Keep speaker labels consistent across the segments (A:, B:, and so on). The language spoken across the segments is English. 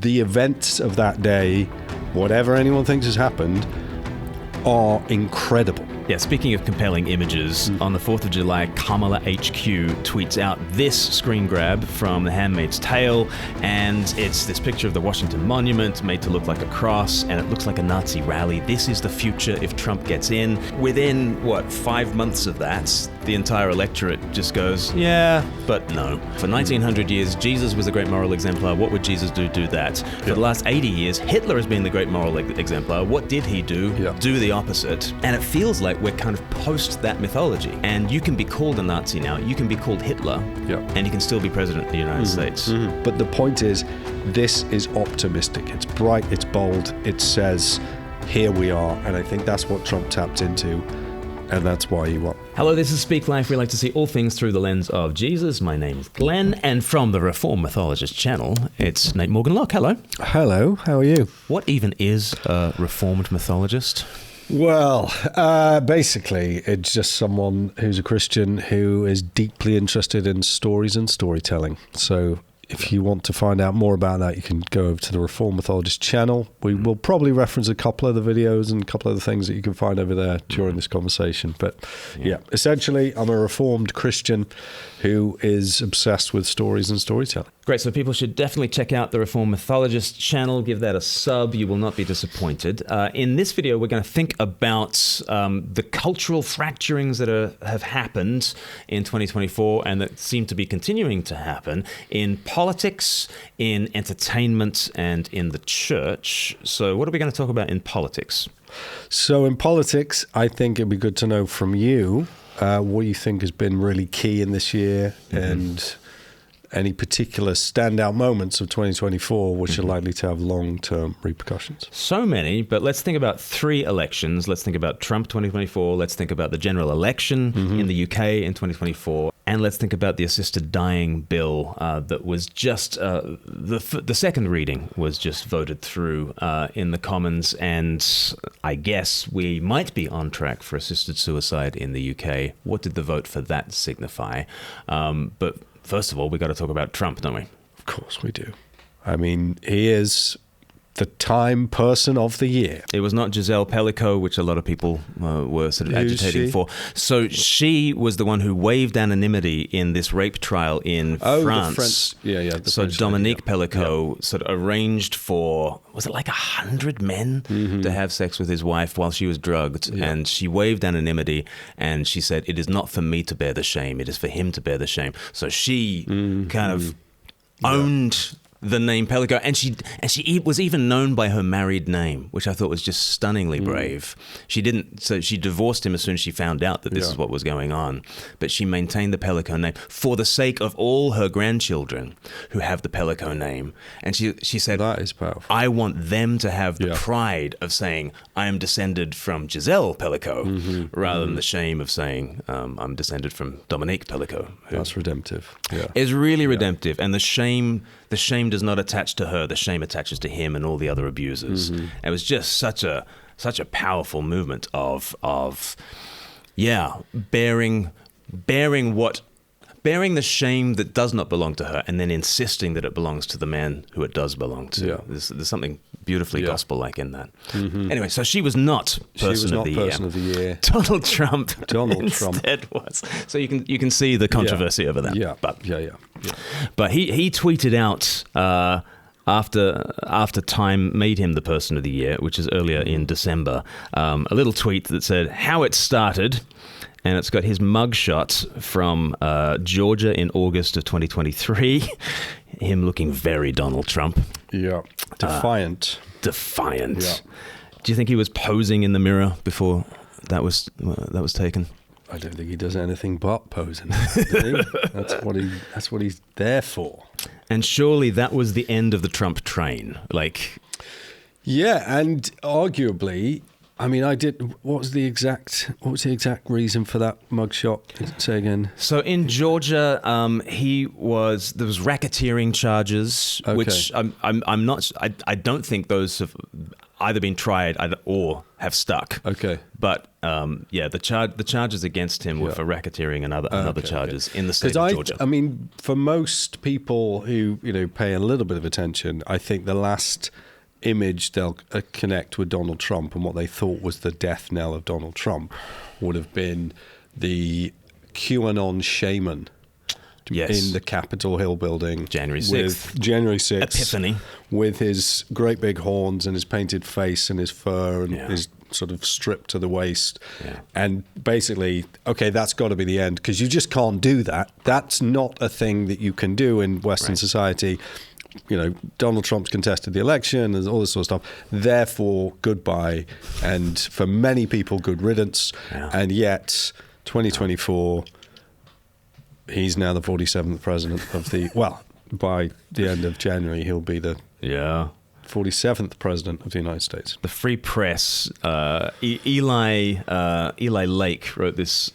A: the events of that day, whatever anyone thinks has happened, are incredible.
B: Yeah, speaking of compelling images, on the 4th of July, Kamala HQ tweets out this screen grab from The Handmaid's Tale, and it's this picture of the Washington Monument made to look like a cross, and it looks like a Nazi rally. This is the future if Trump gets in. Within, 5 months of that, the entire electorate just goes, yeah, but no. For 1900 years, Jesus was a great moral exemplar. What would Jesus do? Do that. For the last 80 years, Hitler has been the great moral exemplar. What did he do? Do the opposite. And it feels like we're kind of post that mythology. And you can be called a Nazi now. You can be called Hitler. And you can still be president of the United States.
A: But the point is, this is optimistic. It's bright, it's bold. It says, here we are. And I think that's what Trump tapped into. And that's why you won.
B: Hello, this is Speak Life. We like to see all things through the lens of Jesus. My name is Glen, and from the Reformed Mythologist channel, it's Nate Morgan Locke. Hello.
A: Hello, how are you?
B: What even is a Reformed mythologist?
A: Well, basically, it's just someone who's a Christian who is deeply interested in stories and storytelling. So if you want to find out more about that, you can go over to the Reformed Mythologist channel. We will probably reference a couple of the videos and a couple of the things that you can find over there during this conversation. But yeah, essentially, I'm a Reformed Christian who is obsessed with stories and storytelling.
B: Great, so people should definitely check out the Reformed Mythologist channel. Give that a sub. You will not be disappointed. In this video, we're going to think about the cultural fracturings that have happened in 2024 and that seem to be continuing to happen in politics, in entertainment, and in the church. So what are we going to talk about in politics?
A: So in politics, I think it'd be good to know from you what you think has been really key in this year and any particular standout moments of 2024 which are likely to have long-term repercussions.
B: So many, but let's think about 3 elections. Let's think about Trump 2024. Let's think about the general election in the UK in 2024. And let's think about the assisted dying bill that was just, the second reading was just voted through in the Commons. And I guess we might be on track for assisted suicide in the UK. What did the vote for that signify? But first of all, we got to talk about Trump, don't we?
A: Of course we do. I mean, he is the Time Person of the Year.
B: It was not Giselle Pellico, which a lot of people were sort of agitating for. So she was the one who waived anonymity in this rape trial in France. So Dominique Pellico sort of arranged for, was it like 100 men to have sex with his wife while she was drugged? And she waived anonymity and she said, it is not for me to bear the shame, it is for him to bear the shame. So she kind of owned the name Pellico, and she was even known by her married name, which I thought was just stunningly brave. She divorced him as soon as she found out that this is what was going on, but she maintained the Pellico name for the sake of all her grandchildren who have the Pellico name. And she said,
A: that is powerful.
B: I want them to have the pride of saying, I am descended from Giselle Pellico, rather than the shame of saying, I'm descended from Dominique Pellico.
A: That's redemptive.
B: It's really redemptive, and the shame does not attach to her. The shame attaches to him and all the other abusers. It was just such a powerful movement of bearing the shame that does not belong to her, and then insisting that it belongs to the man who it does belong to. There's something beautifully gospel-like in that. Anyway, so she was not person of the year. Donald Trump instead was. So you can see the controversy over that. But he tweeted out after Time made him the person of the year, which is earlier in December, a little tweet that said how it started. And it's got his mugshot from Georgia in August of 2023. Him looking very Donald Trump.
A: Defiant.
B: Defiant. Do you think he was posing in the mirror before that was taken?
A: I don't think he does anything but posing. That's what he's there for.
B: And surely that was the end of the Trump train.
A: And arguably, I mean, what was the exact reason for that mugshot? Say again.
B: So in Georgia, there was racketeering charges, which I don't think those have. either been tried or have stuck.
A: Okay.
B: But the charges against him were for racketeering and other charges in the state of Georgia.
A: I mean, for most people who pay a little bit of attention, I think the last image they'll connect with Donald Trump and what they thought was the death knell of Donald Trump would have been the QAnon shaman.
B: Yes.
A: In the Capitol Hill building.
B: January 6th.
A: January 6th.
B: Epiphany.
A: With his great big horns and his painted face and his fur and his sort of stripped to the waist. Yeah. And basically, okay, that's got to be the end because you just can't do that. That's not a thing that you can do in Western society. Donald Trump's contested the election and all this sort of stuff. Therefore, goodbye. And for many people, good riddance. Yeah. And yet, 2024... He's now the 47th president of by the end of January, he'll be the 47th president of the United States.
B: The Free Press, Eli Lake wrote this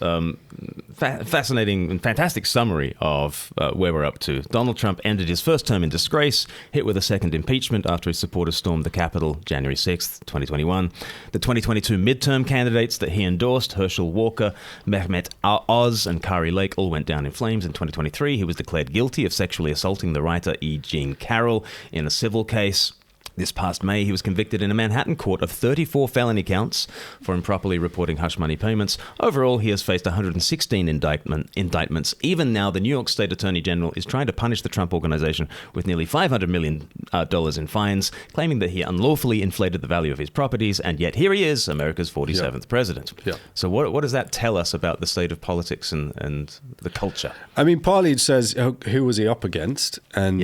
B: fascinating and fantastic summary of where we're up to. Donald Trump ended his first term in disgrace, hit with a second impeachment after his supporters stormed the Capitol January 6th, 2021. The 2022 midterm candidates that he endorsed, Herschel Walker, Mehmet Oz, and Kari Lake, all went down in flames. In 2023, he was declared guilty of sexually assaulting the writer E. Jean Carroll in a civil case. This past May, he was convicted in a Manhattan court of 34 felony counts for improperly reporting hush money payments. Overall, he has faced 116 indictments. Even now, the New York State Attorney General is trying to punish the Trump Organization with nearly $500 million in fines, claiming that he unlawfully inflated the value of his properties, and yet here he is, America's 47th president. Yeah. So what does that tell us about the state of politics and the culture?
A: I mean, partly it says who was he up against, and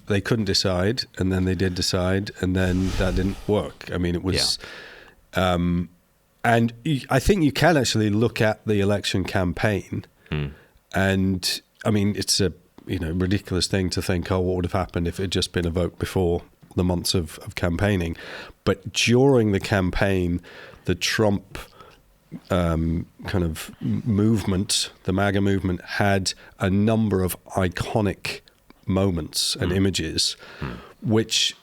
A: they couldn't decide, and then they did decide, and then that didn't work. I mean, it was... and I think you can actually look at the election campaign, and, I mean, it's a ridiculous thing to think, what would have happened if it had just been a vote before the months of campaigning. But during the campaign, the Trump kind of movement, the MAGA movement, had a number of iconic moments and images which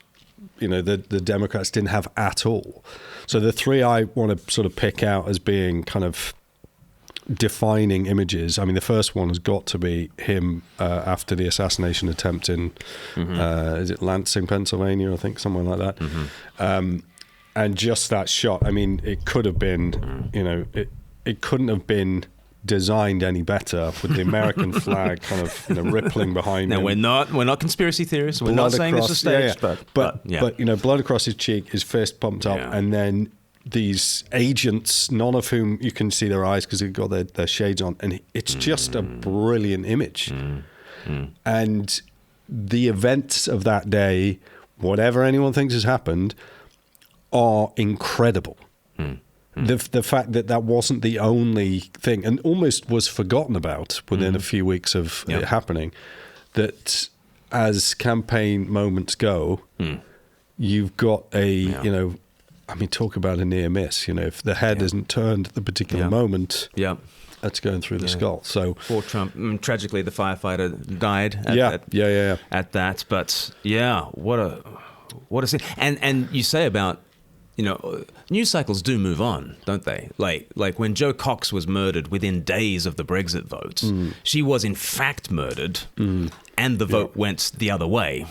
A: the Democrats didn't have at all. So the three I want to sort of pick out as being kind of defining images, I mean, the first one has got to be him after the assassination attempt in is it Lansing, Pennsylvania, I think, somewhere like that. And just that shot, I mean, it could have been it couldn't have been designed any better with the American flag kind of rippling behind him.
B: Now we're not conspiracy theorists. We're not saying it's a stage, but
A: blood across his cheek, his fist pumped up, and then these agents, none of whom you can see their eyes because they've got their shades on, and it's just a brilliant image. And the events of that day, whatever anyone thinks has happened, are incredible. The fact that wasn't the only thing, and almost was forgotten about within a few weeks of it happening, that as campaign moments go, you've got I mean, talk about a near miss. If the head isn't turned at the particular moment, that's going through the skull. So
B: poor Trump. Tragically, the firefighter died at that. But what a scene. And you say about, news cycles do move on, don't they? Like when Jo Cox was murdered within days of the Brexit vote, she was in fact murdered, and the vote went the other way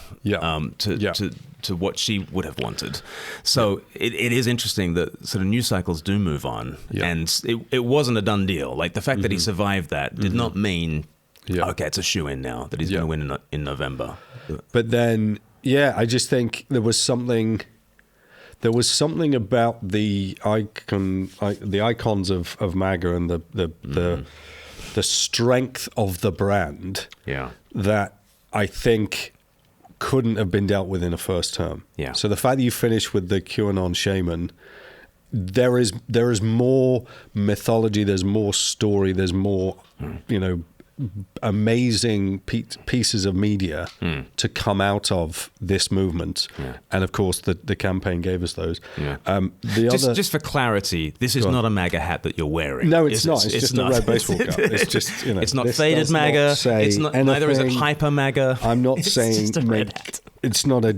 B: to what she would have wanted. So it is interesting that sort of news cycles do move on, and it wasn't a done deal. Like the fact that he survived that did not mean, okay, it's a shoo-in now that he's going to win in November.
A: But then, I just think there was something about the icons of MAGA and the strength of the brand that I think couldn't have been dealt with in a first term. So the fact that you finish with the QAnon shaman, there is more mythology, there's more story, there's more amazing pieces of media to come out of this movement, and of course the campaign gave us those.
B: Just for clarity, this is not a MAGA hat that you're wearing.
A: No, it's not. It's just a red baseball cap. It's just
B: it's not faded MAGA. It's not. Neither is it hyper MAGA.
A: I'm not saying
B: just a red hat.
A: It's not a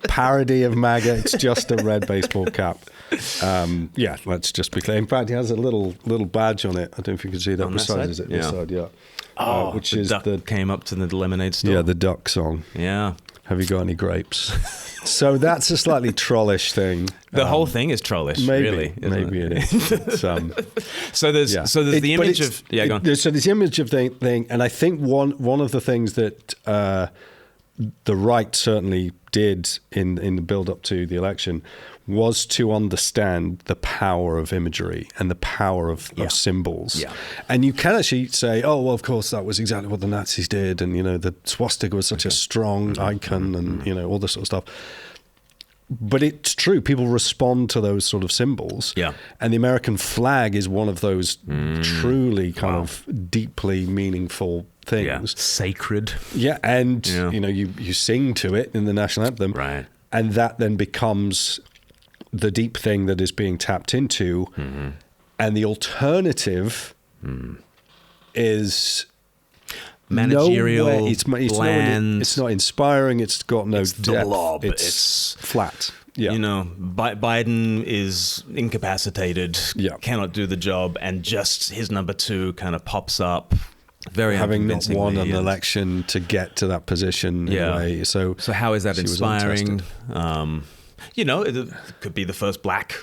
A: parody of MAGA. It's just a red baseball cap. Yeah, let's just be clear. In fact, he has a little badge on it. I don't know if you can see that.
B: On
A: Besides,
B: that side?
A: this side, yeah.
B: Which is duck came up to the lemonade store.
A: Yeah, the duck song.
B: Yeah.
A: Have you got any grapes? So that's a slightly trollish thing.
B: The whole thing is trollish, really.
A: Maybe it is.
B: So there's the image of go on.
A: So this image of thing, and I think one of the things that the right certainly did in the build up to the election was to understand the power of imagery and the power of symbols. Yeah. And you can actually say, oh, well, of course, that was exactly what the Nazis did. And, the swastika was such a strong icon and, all this sort of stuff. But it's true. People respond to those sort of symbols. Yeah. And the American flag is one of those truly kind of deeply meaningful things.
B: Yeah. Sacred.
A: Yeah. And, you sing to it in the national anthem.
B: Right.
A: And that then becomes the deep thing that is being tapped into. Mm-hmm. And the alternative is
B: managerial,
A: bland. It's not inspiring. It's got no
B: depth. The blob.
A: It's flat. Yeah.
B: Biden is incapacitated, cannot do the job, and just his number two kind of pops up. Very
A: having not won an election to get to that position.
B: Yeah.
A: Anyway. So
B: how is that inspiring? It could be the first black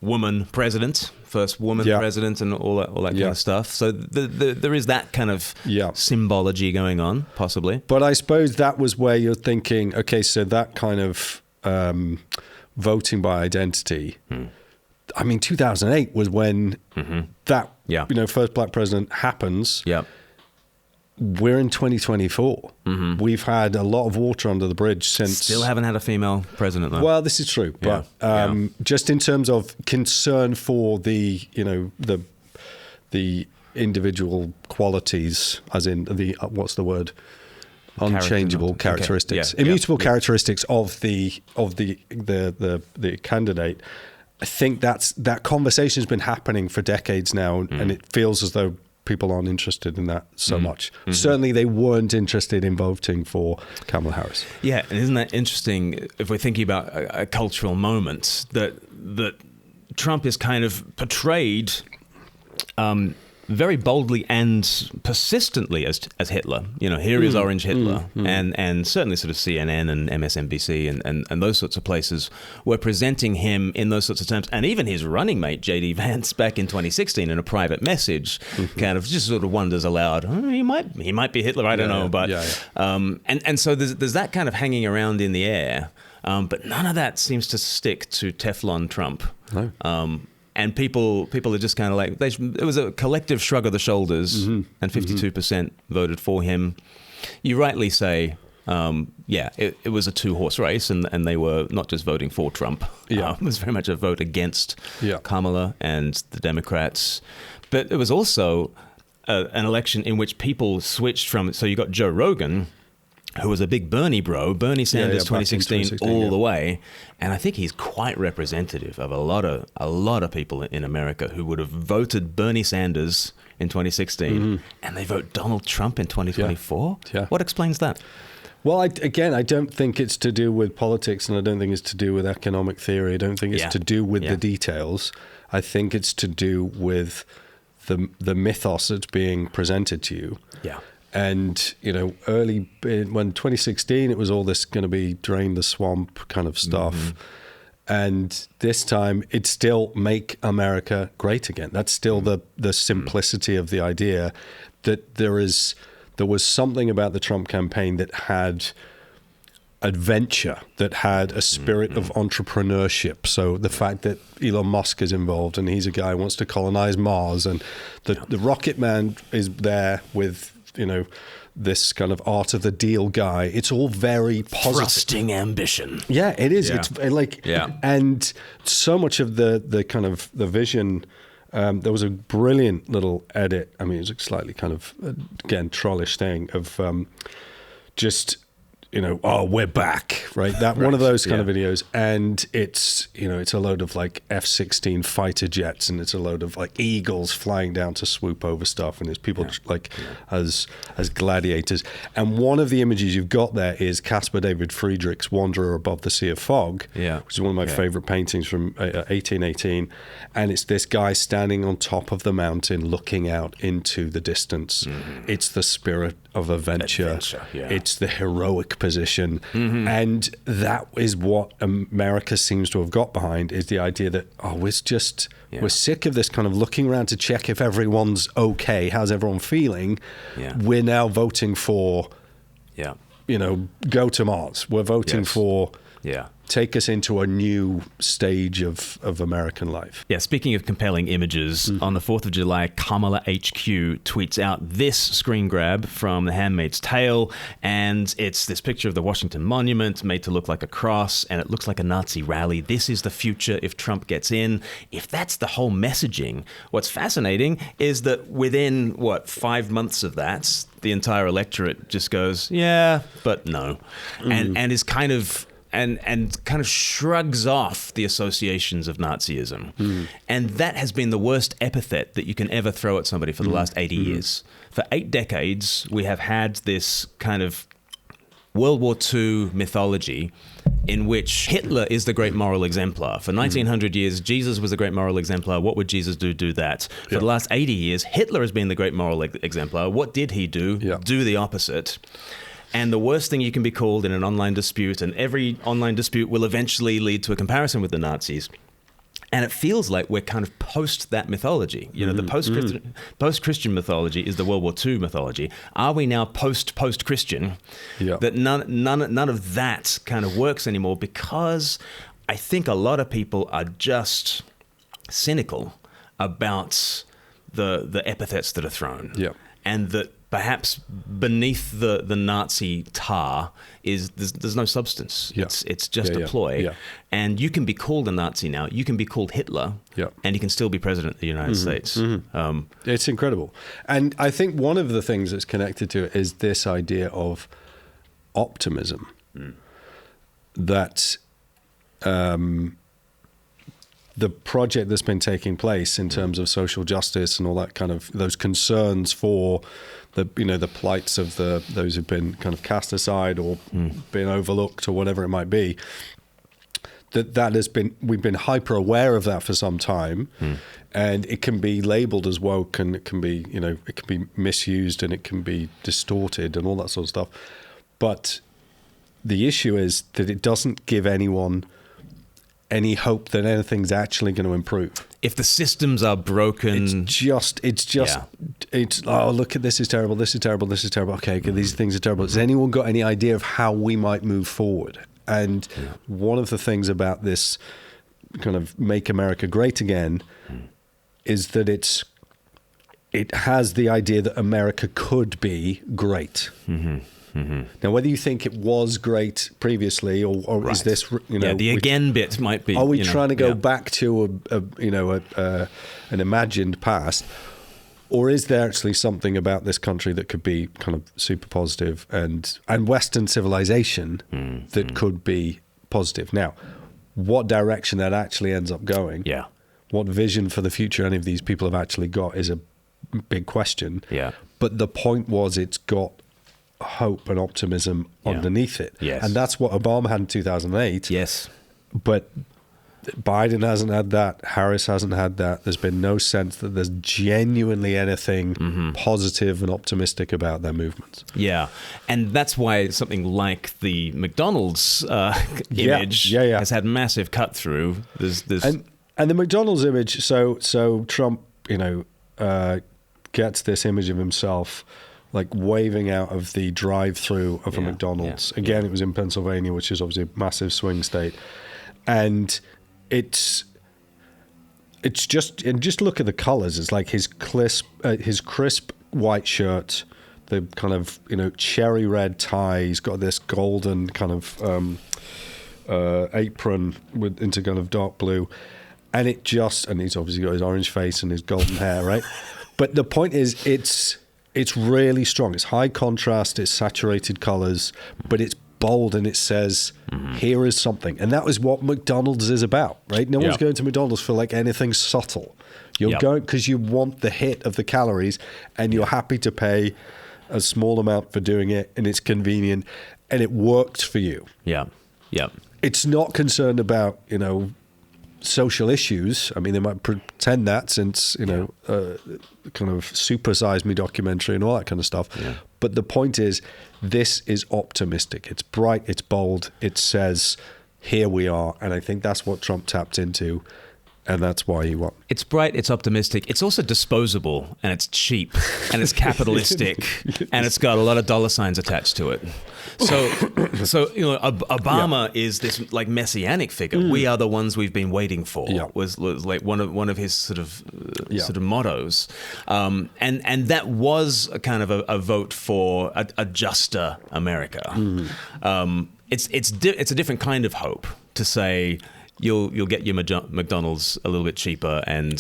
B: woman president, and all that kind of stuff. So there is that kind of symbology going on, possibly.
A: But I suppose that was where you're thinking, okay, so that kind of voting by identity. I mean, 2008 was when that first black president happens. Yeah. We're in 2024. Mm-hmm. We've had a lot of water under the bridge since.
B: Still haven't had a female president, though.
A: Well, this is true, but just in terms of concern for the individual qualities, as in the what's the word? Unchangeable characteristics, immutable characteristics of the candidate. I think that conversation has been happening for decades now, and it feels as though people aren't interested in that so much. Mm-hmm. Certainly they weren't interested in voting for Kamala Harris.
B: Yeah, and isn't that interesting if we're thinking about a cultural moment that Trump is kind of portrayed very boldly and persistently as Hitler. Here is Orange Hitler. And certainly sort of CNN and MSNBC and those sorts of places were presenting him in those sorts of terms. And even his running mate, J.D. Vance, back in 2016 in a private message kind of just sort of wonders aloud, he might be Hitler, I don't know. But and so there's that kind of hanging around in the air. But none of that seems to stick to Teflon Trump. No. And people are just kind of like, it was a collective shrug of the shoulders, and 52% voted for him. You rightly say, it was a two-horse race, and they were not just voting for Trump. It was very much a vote against Kamala and the Democrats. But it was also an election in which people switched from, so you got Joe Rogan, who was a big Bernie bro, Bernie Sanders 2016 all the way. And I think he's quite representative of a lot of people in America who would have voted Bernie Sanders in 2016 and they vote Donald Trump in 2024. Yeah. What explains that?
A: Well, I don't think it's to do with politics, and I don't think it's to do with economic theory. I don't think it's to do with the details. I think it's to do with the mythos that's being presented to you. Yeah. And, early when 2016, it was all this going to be drain the swamp kind of stuff. And this time it's still make America great again. That's still the simplicity of the idea that there was something about the Trump campaign that had adventure, that had a spirit of entrepreneurship. So the fact that Elon Musk is involved and he's a guy who wants to colonize Mars, and the Rocket Man is there with, this kind of art of the deal guy. It's all very positive.
B: Thrusting ambition.
A: Yeah, it is. Yeah. It's like, and so much of the kind of the vision. There was a brilliant little edit. I mean, it was a slightly kind of, again, trollish thing of just oh, we're back, right? That one of those kind of videos, and it's it's a load of like F-16 fighter jets, and it's a load of like eagles flying down to swoop over stuff, and it's people as gladiators. And one of the images you've got there is Caspar David Friedrich's Wanderer Above the Sea of Fog, which is one of my favorite paintings from 1818, and it's this guy standing on top of the mountain looking out into the distance. It's the spirit of adventure. It's the heroic position, and that is what America seems to have got behind, is the idea that we're sick of this kind of looking around to check if everyone's okay, how's everyone feeling. We're now voting for go to Mars. We're voting for take us into a new stage of American life.
B: Yeah, speaking of compelling images, on the 4th of July, Kamala HQ tweets out this screen grab from The Handmaid's Tale, and it's this picture of the Washington Monument made to look like a cross, and it looks like a Nazi rally. This is the future if Trump gets in. If that's the whole messaging, what's fascinating is that within, 5 months of that, the entire electorate just goes, yeah, but no, and is kind of... And kind of shrugs off the associations of Nazism. And that has been the worst epithet that you can ever throw at somebody for the last 80 years. For 8 decades, we have had this kind of World War II mythology in which Hitler is the great moral exemplar. For 1900 years, Jesus was the great moral exemplar. What would Jesus do? Do that. For the last 80 years, Hitler has been the great moral exemplar. What did he do? Do the opposite. And the worst thing you can be called in an online dispute, and every online dispute will eventually lead to a comparison with the Nazis. And it feels like we're kind of post that mythology. The post-Christian mythology is the World War II mythology. Are we now post-Christian? That none of that kind of works anymore, because I think a lot of people are just cynical about the epithets that are thrown. And that perhaps beneath the Nazi tar is there's no substance. It's just a ploy. And you can be called a Nazi now. You can be called Hitler, and you can still be president of the United States.
A: It's incredible. And I think one of the things that's connected to it is this idea of optimism. That the project that's been taking place in terms of social justice and all that kind of those concerns for the plights of those who've been kind of cast aside or been overlooked or whatever it might be, that has been, we've been hyper aware of that for some time, and it can be labeled as woke, and it can be it can be misused, and it can be distorted and all that sort of stuff. But the issue is that it doesn't give anyone any hope that anything's actually going to improve.
B: If the systems are broken,
A: it's oh, look at this is terrible, this is terrible, this is terrible. Okay, these things are terrible. Has anyone got any idea of how we might move forward? And one of the things about this kind of Make America Great Again is that it has the idea that America could be great. Now, whether you think it was great previously, or is this,
B: the again bit might be.
A: Are we trying to go back to an imagined past, or is there actually something about this country that could be kind of super positive, and Western civilization that could be positive? Now, what direction that actually ends up going? What vision for the future any of these people have actually got is a big question. But the point was, it's got hope and optimism underneath it. And that's what Obama had in 2008. But Biden hasn't had that. Harris hasn't had that. There's been no sense that there's genuinely anything positive and optimistic about their movements.
B: And that's why something like the McDonald's image has had massive cut through.
A: And the McDonald's image, so Trump, gets this image of himself like waving out of the drive-through of a McDonald's. Again, it was in Pennsylvania, which is obviously a massive swing state. And it's just look at the colors. It's like his crisp white shirt, the kind of, cherry red tie. He's got this golden kind of apron into kind of dark blue. And he's obviously got his orange face and his golden hair, right? But the point is, it's really strong. It's high contrast. It's saturated colors, but bold and it says, here is something. And that is what McDonald's is about, right? No one's going to McDonald's for like anything subtle. You're going because you want the hit of the calories and you're happy to pay a small amount for doing it, and it's convenient and it worked for you.
B: Yeah.
A: It's not concerned about, social issues. I mean, they might pretend that since, kind of Super Size Me documentary and all that kind of stuff. Yeah. But the point is, this is optimistic. It's bright, it's bold, it says, here we are. And I think that's what Trump tapped into. And that's why he won.
B: It's bright, it's optimistic, it's also disposable, and it's cheap, and it's capitalistic, and it's got a lot of dollar signs attached to it. So Obama is this like messianic figure. We are the ones we've been waiting for. Was like one of his sort of mottos, and that was a kind of a vote for a juster America. It's a different kind of hope to say. You'll get your McDonald's a little bit cheaper, and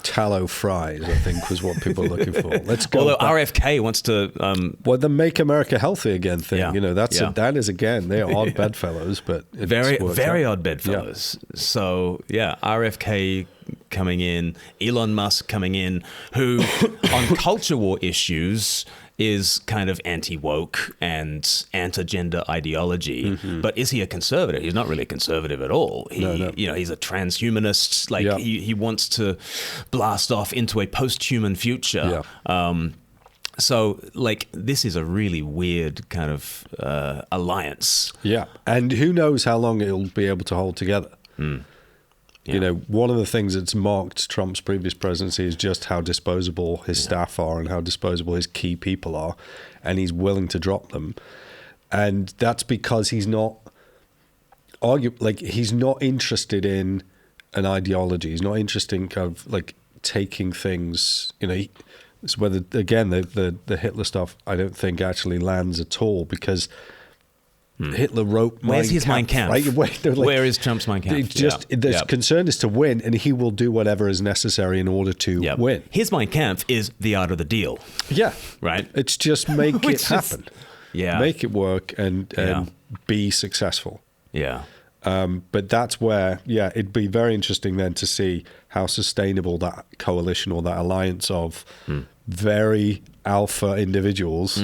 A: tallow fries, I think, was what people are looking for. Let's go.
B: Although RFK wants to,
A: the "Make America Healthy Again" thing. That is again. They are odd bedfellows, but
B: very odd bedfellows. Yeah. So RFK coming in, Elon Musk coming in, who on culture war issues is kind of anti-woke and anti-gender ideology. But is he a conservative? He's not really a conservative at all. He's a transhumanist. Like he wants to blast off into a post-human future. So like this is a really weird kind of alliance.
A: Yeah. And who knows how long it'll be able to hold together. One of the things that's marked Trump's previous presidency is just how disposable his staff are and how disposable his key people are, and he's willing to drop them. And that's because he's not he's not interested in an ideology. He's not interested in kind of like taking things, it's whether, again, the Hitler stuff, I don't think actually lands at all because Hitler wrote
B: Where's his Mein Kampf?
A: Right?
B: Where is Trump's Mein Kampf?
A: The concern is to win, and he will do whatever is necessary in order to win.
B: His Mein Kampf is the art of the deal.
A: Yeah.
B: Right?
A: It's just make it happen. Make it work and be successful.
B: Yeah.
A: But that's where, it'd be very interesting then to see how sustainable that coalition or that alliance of very alpha individuals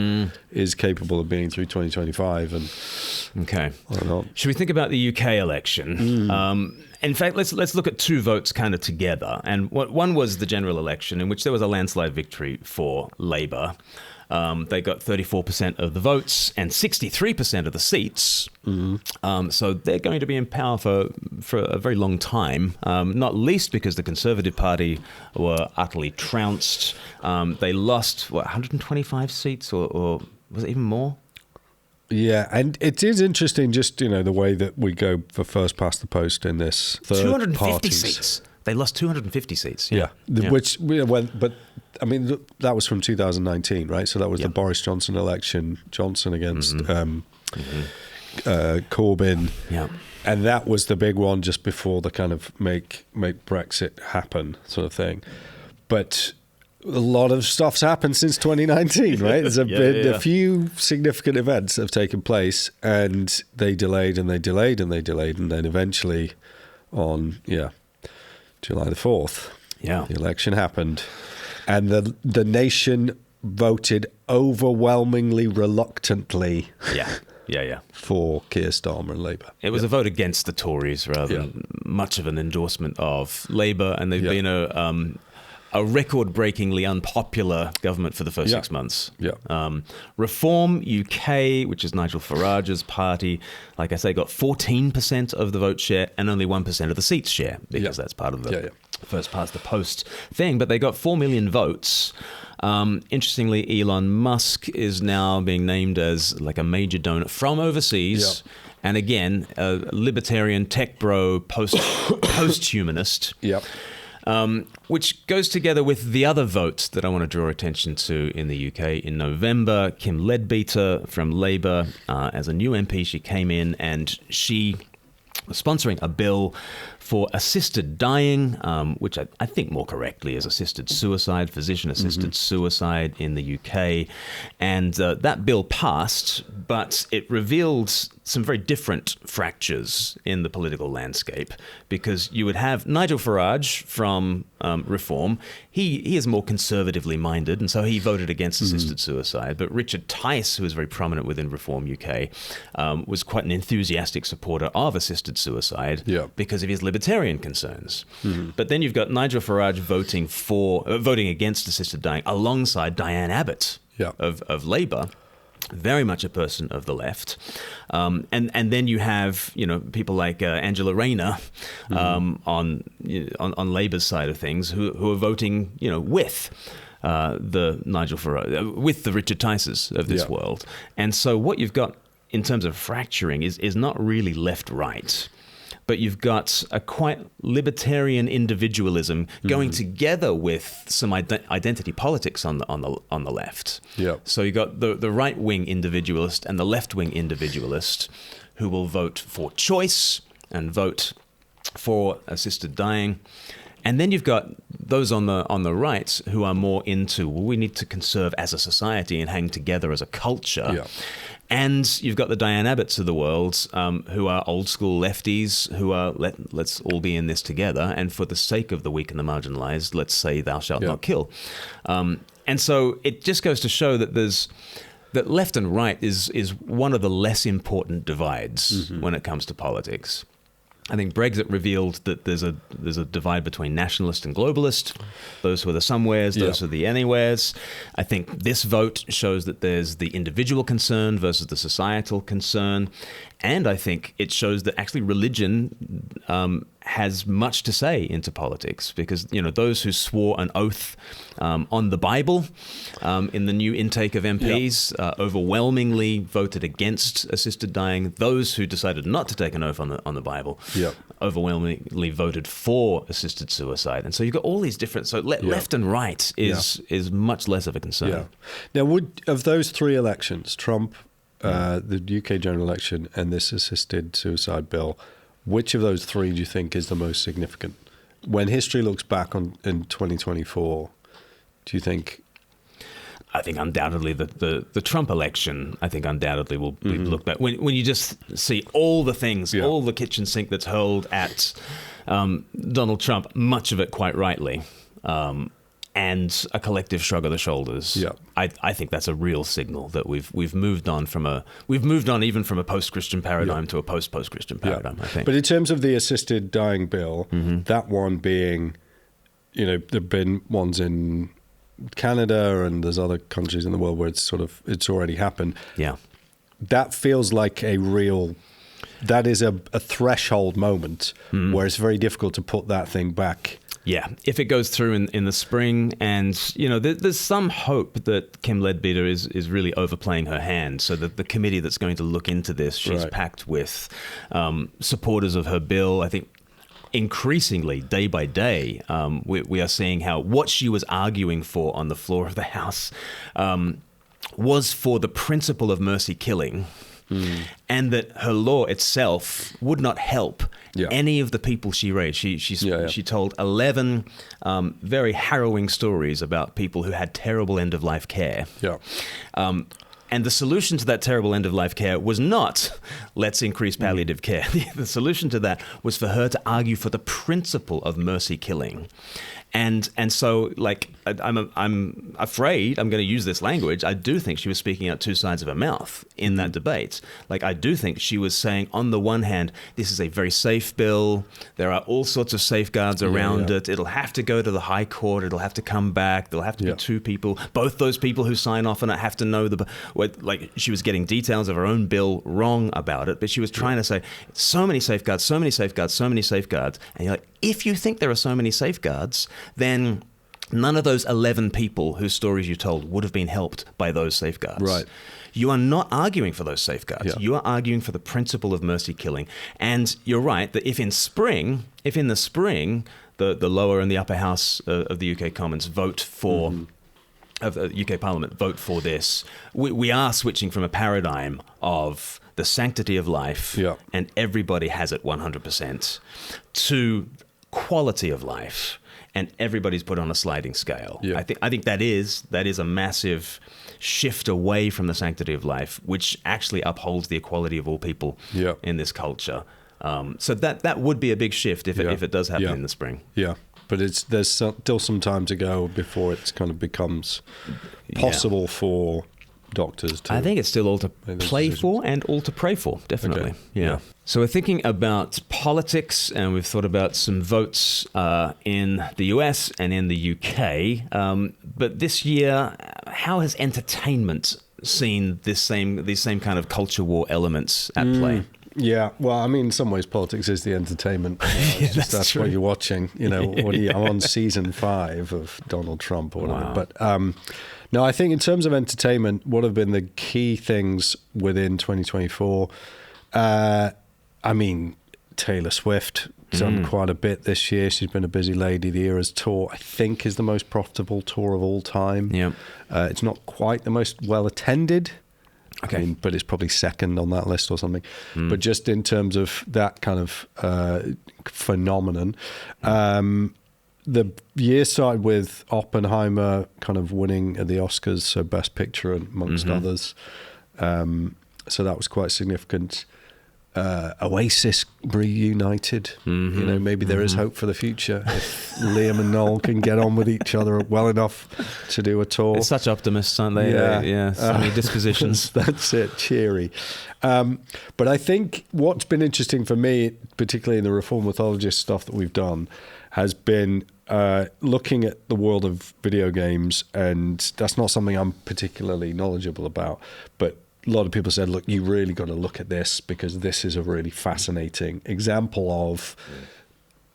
A: is capable of being through 2025. And
B: okay, should we think about the UK election? In fact, let's look at two votes kind of together. And one was the general election, in which there was a landslide victory for Labour. They got 34% of the votes and 63% of the seats. So they're going to be in power for a very long time, not least because the Conservative Party were utterly trounced. They lost, 125 seats or was it even more?
A: Yeah, and it is interesting just, the way that we go for first past the post in this.
B: 250 seats. They lost 250 seats.
A: Which, but I mean, that was from 2019, right? So that was the Boris Johnson election, Johnson against Corbyn.
B: Yeah.
A: And that was the big one just before the kind of make Brexit happen sort of thing. But a lot of stuff's happened since 2019, right? There's been a few significant events that have taken place, and they delayed and they delayed and they delayed, and then eventually on, July the 4th, the election happened. And the nation voted overwhelmingly reluctantly for Keir Starmer and Labour.
B: It was a vote against the Tories rather than much of an endorsement of Labour, and they've been a record-breakingly unpopular government for the first 6 months. Reform UK, which is Nigel Farage's party, like I say, got 14% of the vote share and only 1% of the seats share, because that's part of the first past the post thing. But they got 4 million votes. Interestingly, Elon Musk is now being named as like a major donor from overseas. And again, a libertarian tech bro, post-humanist. Which goes together with the other vote that I want to draw attention to in the UK in November. Kim Leadbeater from Labour, as a new MP, she came in and she sponsoring a bill for assisted dying, which I think more correctly is assisted suicide, physician-assisted suicide in the UK. And that bill passed, but it revealed some very different fractures in the political landscape, because you would have Nigel Farage from Reform. He is more conservatively minded, and so he voted against assisted suicide. But Richard Tice, who is very prominent within Reform UK, was quite an enthusiastic supporter of assisted suicide because of his libertarian concerns. But then you've got Nigel Farage voting against assisted dying alongside Diane Abbott of Labour, very much a person of the left. And then you have, people like Angela Rayner on Labour's side of things who are voting, with the Nigel Farage, with the Richard Tices of this world. And so what you've got in terms of fracturing is not really left-right, but you've got a quite libertarian individualism going together with some identity politics on the left. So you've got the right-wing individualist and the left-wing individualist who will vote for choice and vote for assisted dying. And then you've got those on the right who are more into, well, we need to conserve as a society and hang together as a culture. And you've got the Diane Abbotts of the world who are old school lefties who are, let's all be in this together. And for the sake of the weak and the marginalized, let's say thou shalt not kill. And so it just goes to show that that left and right is one of the less important divides when it comes to politics. I think Brexit revealed that there's a divide between nationalist and globalist, those who are the somewheres, those who are the anywheres. I think this vote shows that there's the individual concern versus the societal concern. And I think it shows that actually religion has much to say into politics, because those who swore an oath on the Bible in the new intake of MPs overwhelmingly voted against assisted dying. Those who decided not to take an oath on the Bible overwhelmingly voted for assisted suicide. And so you've got all these different. So left and right is much less of a concern.
A: Now, of those three elections, Trump, the UK general election, and this assisted suicide bill, which of those three do you think is the most significant? When history looks back in 2024, do you think?
B: I think undoubtedly the Trump election, I think undoubtedly will be looked back. When you just see all the things, all the kitchen sink that's hurled at Donald Trump, much of it quite rightly, and a collective shrug of the shoulders. I think that's a real signal that we've moved on even from a post-Christian paradigm to a post-Christian paradigm, I think.
A: But in terms of the assisted dying bill, that one being, there've been ones in Canada and there's other countries in the world where it's already happened. That feels like that is a threshold moment where it's very difficult to put that thing back.
B: If it goes through in the spring, and there's some hope that Kim Leadbeater is really overplaying her hand, so that the committee that's going to look into this, she's packed with supporters of her bill. I think increasingly, day by day, we are seeing how what she was arguing for on the floor of the House was for the principle of mercy killing. And that her law itself would not help any of the people she raised. She told 11 very harrowing stories about people who had terrible end-of-life care. And the solution to that terrible end-of-life care was not, let's increase palliative care. The solution to that was for her to argue for the principle of mercy killing. And so, I'm afraid I'm going to use this language. I do think she was speaking out two sides of her mouth in that debate. I do think she was saying, on the one hand, this is a very safe bill. There are all sorts of safeguards around it. It'll have to go to the High Court. It'll have to come back. There'll have to be two people. Both those people who sign off on it have to know she was getting details of her own bill wrong about it, but she was trying to say, so many safeguards, so many safeguards, so many safeguards. And you're like, if you think there are so many safeguards, then none of those 11 people whose stories you told would have been helped by those safeguards. You are not arguing for those safeguards. You are arguing for the principle of mercy killing. And you're right that if in the spring, the lower and the upper house of the UK Commons vote for of the UK Parliament vote for this, we are switching from a paradigm of the sanctity of life and everybody has it 100% to quality of life and everybody's put on a sliding scale. I think that is a massive shift away from the sanctity of life, which actually upholds the equality of all people in this culture. So that would be a big shift if it does happen in the spring.
A: Yeah. But there's still some time to go before it kind of becomes possible for doctors to...
B: I think it's still all to play for and all to pray for, definitely. Okay. Yeah. So we're thinking about politics, and we've thought about some votes in the US and in the UK. But this year, how has entertainment seen these same kind of culture war elements at play?
A: Yeah, well, I mean, in some ways, politics is the entertainment. That's what you're watching. I'm on season 5 of Donald Trump or whatever. Wow. But no, I think in terms of entertainment, what have been the key things within 2024? I mean, Taylor Swift done quite a bit this year. She's been a busy lady. The Eras tour, I think, is the most profitable tour of all time. Yeah, it's not quite the most well attended. Okay. I mean, but it's probably second on that list or something. But just in terms of that kind of phenomenon, the year started with Oppenheimer kind of winning at the Oscars, so Best Picture amongst others. So that was quite significant. Oasis reunited. Maybe there is hope for the future if Liam and Noel can get on with each other well enough to do a tour.
B: They're such optimists, aren't they? Yeah. Sunny dispositions.
A: That's it, cheery. But I think what's been interesting for me, particularly in the Reformed Mythologist stuff that we've done, has been looking at the world of video games, and that's not something I'm particularly knowledgeable about, but a lot of people said, look, you really got to look at this because this is a really fascinating example of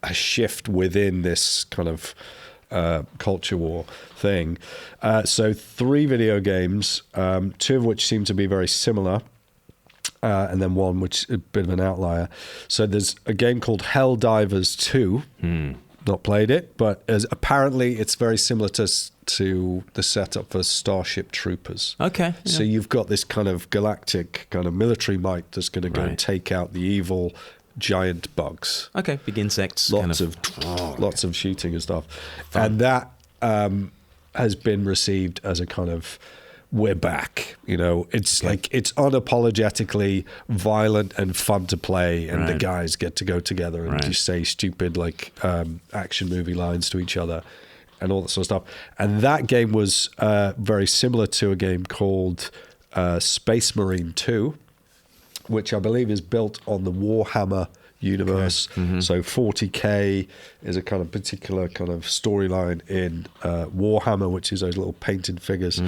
A: a shift within this kind of culture war thing. So 3 video games, 2 of which seem to be very similar, and then one which is a bit of an outlier. So there's a game called Helldivers 2. Not played it, but apparently it's very similar to the setup for Starship Troopers.
B: Okay. Yeah.
A: So you've got this kind of galactic kind of military might that's going to go and take out the evil giant bugs.
B: Okay, big insects.
A: Lots of shooting and stuff. Fun. And that has been received as a kind of, we're back. It's like, it's unapologetically violent and fun to play, and the guys get to go together and just say stupid action movie lines to each other and all that sort of stuff. And that game was very similar to a game called Space Marine 2, which I believe is built on the Warhammer universe. Okay. So 40K is a kind of particular kind of storyline in Warhammer, which is those little painted figures.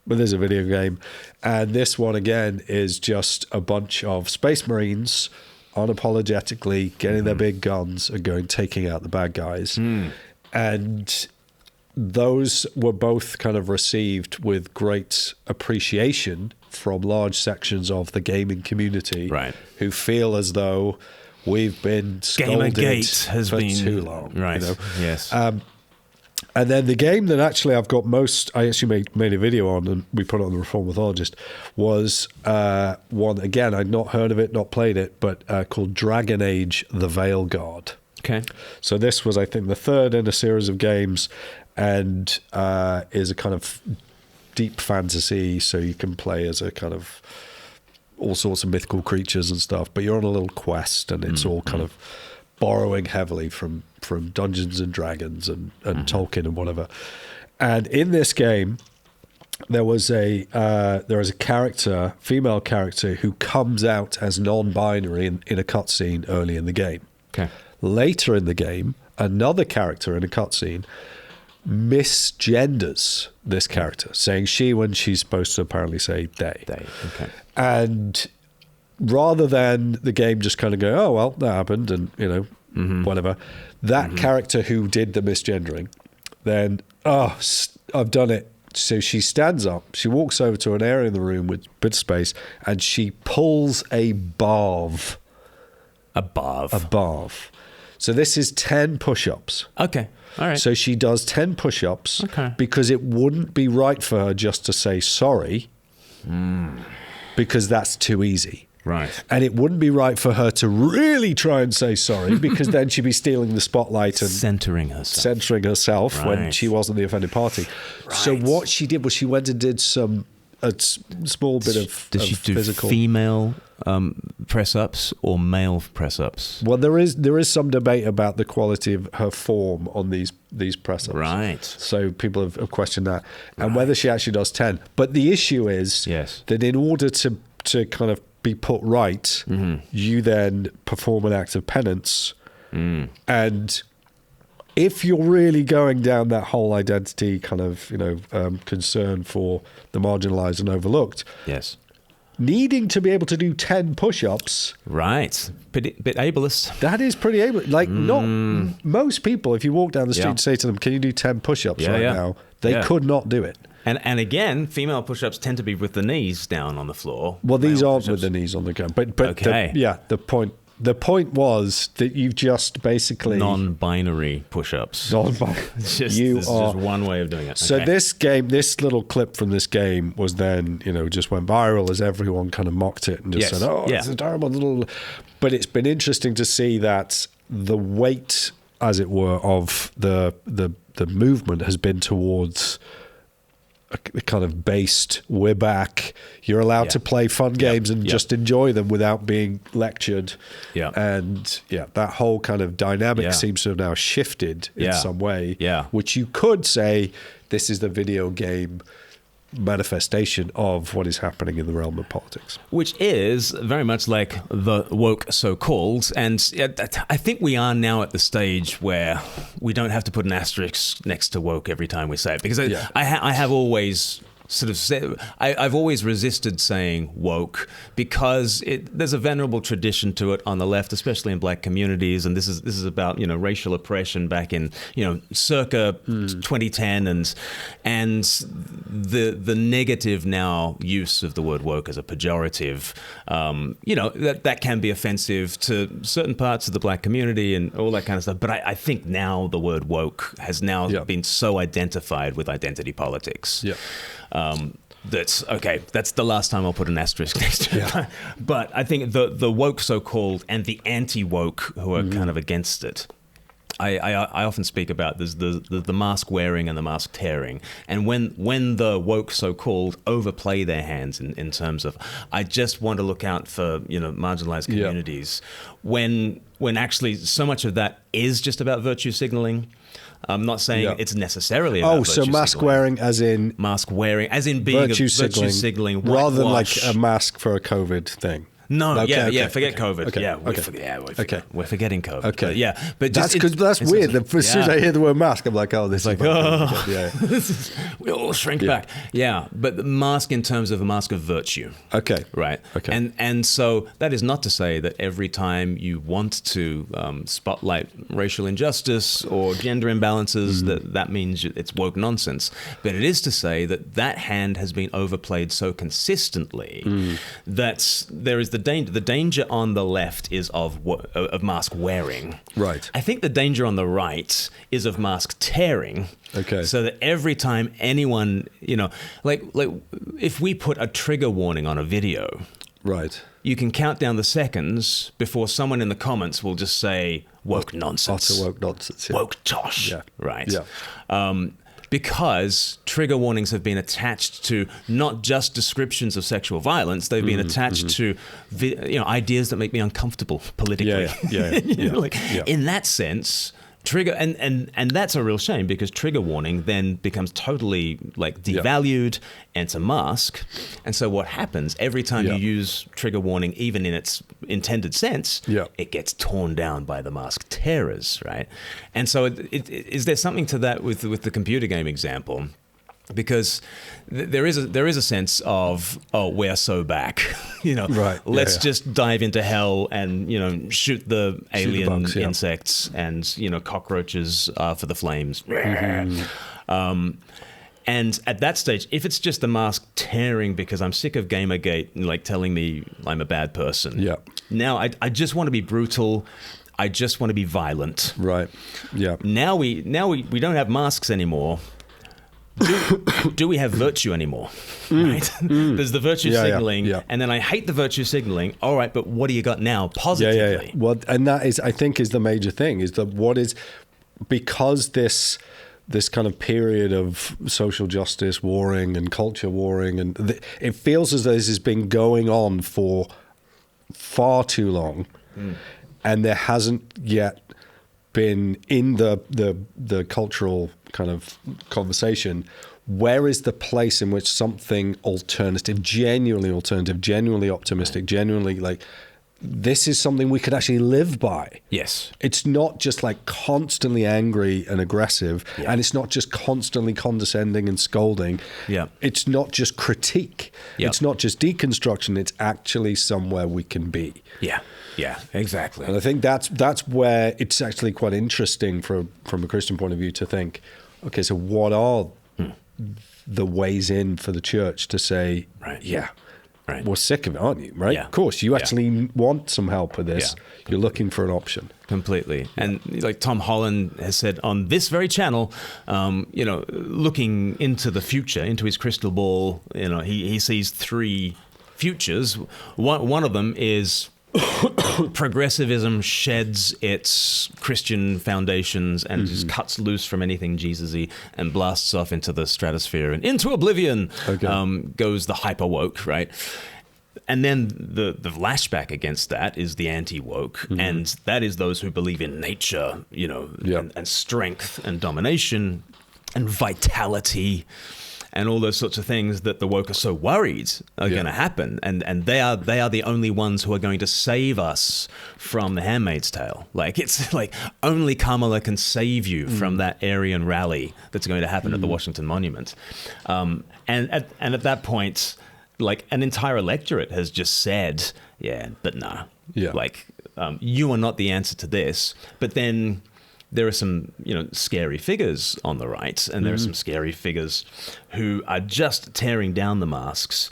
A: But there's a video game. And this one, again, is just a bunch of Space Marines unapologetically getting their big guns and taking out the bad guys. And those were both kind of received with great appreciation from large sections of the gaming community who feel as though we've been scolded for too long.
B: Yes.
A: And then the game that actually I actually made a video on, and we put it on the Reformed Mythologist, was one, again, I'd not heard of it, not played it, but called Dragon Age: The Veil Guard.
B: Okay.
A: So this was, I think, the 3rd in a series of games, and is a kind of deep fantasy, so you can play as a kind of all sorts of mythical creatures and stuff, but you're on a little quest, and it's all kind of borrowing heavily from Dungeons and Dragons and Tolkien and whatever. And in this game, there is a character, female character, who comes out as non-binary in a cutscene early in the game.
B: Okay.
A: Later in the game, another character in a cutscene misgenders this character, saying she when she's supposed to apparently say they.
B: They. Okay.
A: And rather than the game just kind of go, oh, well, that happened, and, whatever, that character who did the misgendering, then, I've done it. So she stands up, she walks over to an area in the room with a bit of space, and she pulls a barv.
B: A barv?
A: A barv. So this is 10 push-ups.
B: Okay. All right.
A: So she does 10 push-ups because it wouldn't be right for her just to say sorry because that's too easy.
B: Right.
A: And it wouldn't be right for her to really try and say sorry because then she'd be stealing the spotlight and
B: centering herself
A: when she wasn't the offended party. Right. So what she did was she went and did a small bit of
B: Does she do
A: physical
B: female press-ups or male press-ups?
A: Well, there is some debate about the quality of her form on these press-ups.
B: Right.
A: So people have questioned that and whether she actually does 10. But the issue is that in order to kind of be put right, you then perform an act of penance. And if you're really going down that whole identity kind of, concern for the marginalized and overlooked, needing to be able to do 10 push-ups,
B: right, bit ableist.
A: That is pretty ableist. Like not most people, if you walk down the street and say to them, "Can you do 10 push-ups now?" They could not do it.
B: And again, female push-ups tend to be with the knees down on the floor.
A: Well, these aren't with the knees on the ground. But the point was that you've just basically
B: non-binary push-ups. This is just one way of doing it.
A: So this little clip from this game was then, just went viral as everyone kind of mocked it and just said, "Oh, it's a terrible little." But it's been interesting to see that the weight, as it were, of the movement has been towards a kind of based, we're back, you're allowed to play fun games and just enjoy them without being lectured. And that whole kind of dynamic seems to have now shifted in some way, which you could say this is the video game manifestation of what is happening in the realm of politics,
B: which is very much like the woke so-called. And I think we are now at the stage where we don't have to put an asterisk next to woke every time we say it, because I have always sort of said, I've always resisted saying woke because there's a venerable tradition to it on the left, especially in black communities, and this is about racial oppression back in circa 2010, and the negative now use of the word woke as a pejorative, that can be offensive to certain parts of the black community and all that kind of stuff. But I think now the word woke has now been so identified with identity politics. That's the last time I'll put an asterisk next to it. But I think the woke so-called and the anti-woke who are kind of against it, I often speak about the mask wearing and the mask tearing. And when the woke so-called overplay their hands in terms of, I just want to look out for marginalized communities, when actually so much of that is just about virtue signaling. I'm not saying it's necessarily about virtue signaling.
A: mask wearing as in
B: being virtue signaling
A: rather than like a mask for a COVID thing.
B: No, forget COVID. We're forgetting COVID.
A: Okay.
B: But
A: that's weird. As soon as I hear the word mask, I'm like, this is like,
B: we all shrink back. Yeah, but the mask in terms of a mask of virtue.
A: Okay.
B: Right.
A: Okay.
B: And so that is not to say that every time you want to spotlight racial injustice or gender imbalances, that means it's woke nonsense. But it is to say that hand has been overplayed so consistently that there is the danger on the left is of mask wearing.
A: Right.
B: I think the danger on the right is of mask tearing.
A: Okay.
B: So that every time anyone, like if we put a trigger warning on a video,
A: right,
B: you can count down the seconds before someone in the comments will just say woke nonsense.
A: Utter woke nonsense.
B: Woke tosh.
A: Yeah.
B: Right.
A: Yeah.
B: Because trigger warnings have been attached to not just descriptions of sexual violence, they've been attached to ideas that make me uncomfortable politically. In that sense, trigger and that's a real shame, because trigger warning then becomes totally devalued and it's a mask. And so what happens every time you use trigger warning, even in its intended sense, it gets torn down by the mask tearers, right? And so is there something to that with the computer game example? Because there is a sense of, we're so back,
A: right.
B: Let's just dive into hell and shoot the alien bugs, insects and cockroaches for the flames. And at that stage, if it's just the mask tearing because I'm sick of Gamergate telling me I'm a bad person, now I just want to be brutal. I just want to be violent.
A: Right. Yeah.
B: Now we don't have masks anymore. Do we have virtue anymore? Right? There's the virtue signaling, and then I hate the virtue signaling. All right, but what do you got now positively?
A: Yeah. Well, and that is, I think, is the major thing, is that what is, because this kind of period of social justice warring and culture warring, and it feels as though this has been going on for far too long, and there hasn't yet been in the cultural kind of conversation, where is the place in which something alternative, genuinely optimistic, genuinely like, this is something we could actually live by.
B: Yes.
A: It's not just like constantly angry and aggressive, and it's not just constantly condescending and scolding.
B: Yeah.
A: It's not just critique. It's not just deconstruction. It's actually somewhere we can be.
B: Yeah. Yeah, exactly.
A: And I think that's where it's actually quite interesting from a Christian point of view to think, okay, so what are the ways in for the church to say, we're sick of it, aren't you? Right? Yeah. Of course, you actually want some help with this. Yeah. You're looking for an option.
B: Completely. And like Tom Holland has said on this very channel, looking into the future, into his crystal ball, he sees three futures. One of them is progressivism sheds its Christian foundations and just cuts loose from anything Jesus-y and blasts off into the stratosphere and into oblivion. Goes the hyper woke, right? And then the lashback against that is the anti-woke, and that is those who believe in nature, and strength and domination and vitality and all those sorts of things that the woke are so worried are going to happen. And they are the only ones who are going to save us from the Handmaid's Tale. Like, it's like only Kamala can save you from that Aryan rally that's going to happen at the Washington Monument. And at that point, like, an entire electorate has just said, but no. Yeah. Like, you are not the answer to this. But then there are some, scary figures on the right, and there are some scary figures who are just tearing down the masks